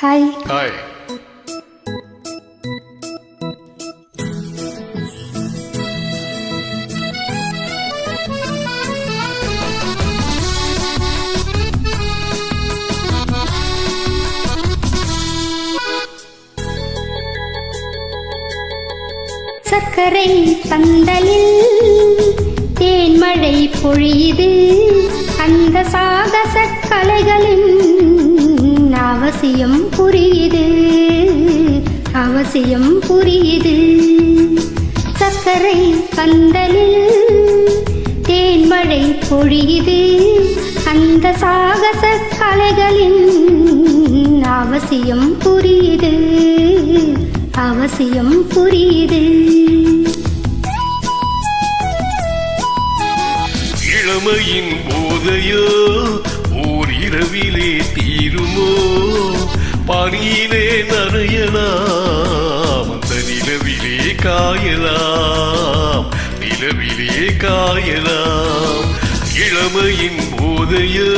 Hi. Hi. சர்க்கரை பந்தலில் தேன்மழை பொழியுது, அந்த சாகச கலைகளின் அவசியம் புரியுது, அவசியம் புரியுது. சர்க்கரை பந்தலில் தேன்மழை பொழியுது, அந்த சாகச கலைகளின் அவசியம் புரியுது, அவசியம் புரியுது. இளமையின் போதையோ ஓர் இரவிலே தீருமோ, பனியிலே நனையலாம், அந்த நிலவிலே காயலாம், நிலவிலே காயலாம். இளமையின் போதையோ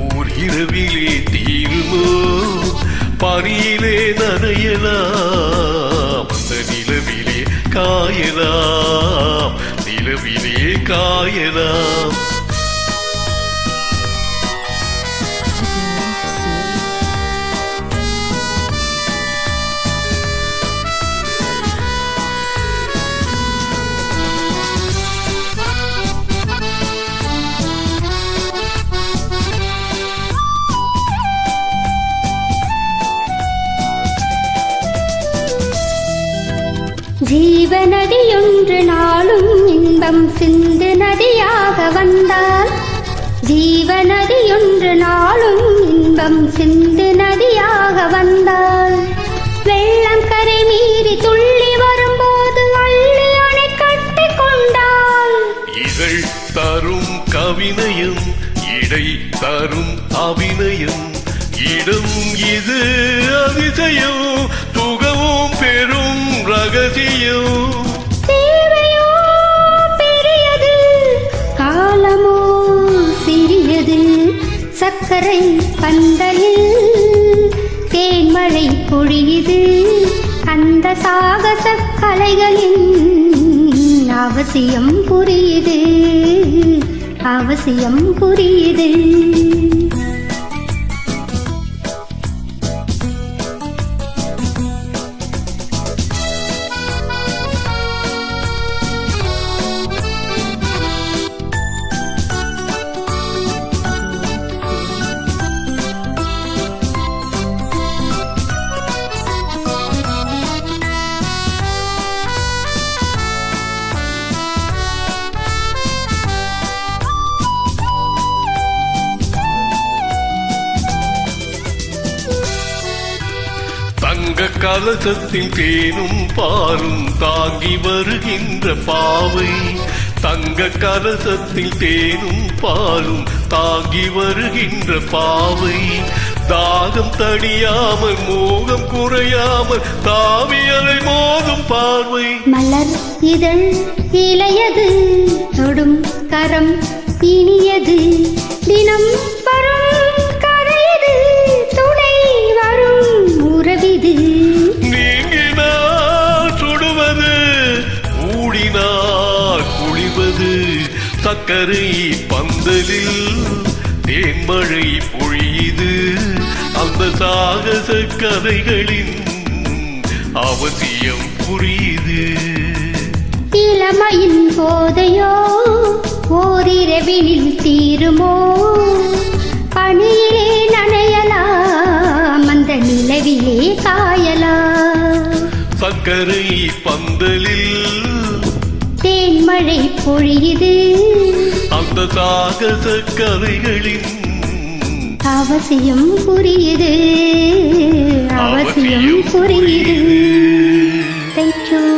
ஓர் இரவிலே தீருமோ, பனியிலே நனையலாம், அந்த நிலவிலே காயலாம், நிலவிலே காயலாம். ஜீவநதியொன்று நாளும் இன்பம் சிந்து நதியாக வந்தால், ஜீவநதியொன்று நாளும் இன்பம் சிந்து நதியாக வந்தால், வெள்ளம் கரை மீறி துள்ளி வரும்போது அள்ளி அணை கட்டி கொண்டால், இகழ் தரும் கவினையும் இடை தரும் அபிநயம், இடம் இது அதிசயம், துகவும் பெரும் ரகசியம். தேவையோ பெரியது, காலமோ சிறியது. சர்க்கரை பந்தலில் தேன்மழை பொழியுது, அந்த சாகச கலைகளின் அவசியம் புரியுது, அவசியம் புரியுது. தங்க கலசத்தில் தேனும் பாலும் தாங்கி வருகின்ற பாவை, தங்க கலசத்தில் தேனும் பாலும் தாங்கி வருகின்ற பாவை, தாகம் தணியாமல் மோகம் குறையாமல் தாவியலை மோதும் பார்வை. மலர் இதழ் இளையது, தொடும் கரம் இனியது, தினம் வரும் கரையது, துணை வரும் உறவிது. நீங்கினால் சுடுவது, ஊடினால் குளிவது, சர்க்கரை பந்தலில் தேன்மழை பொழியுது, அந்த சாகச கதைகளின் அவசியம் புரியுது. இளமையின் போதையோ ஓரிரவினில் தீருமோ, பனியிலே நனையலாம், அந்த நிலவிலே காயலாம். சர்க்கரை பந்தலில் தேன்மழை பொழியுது, அந்த சாகச கதைகளின் அவசியம் புரியுது, அவசியம் புரியுது. Thank you.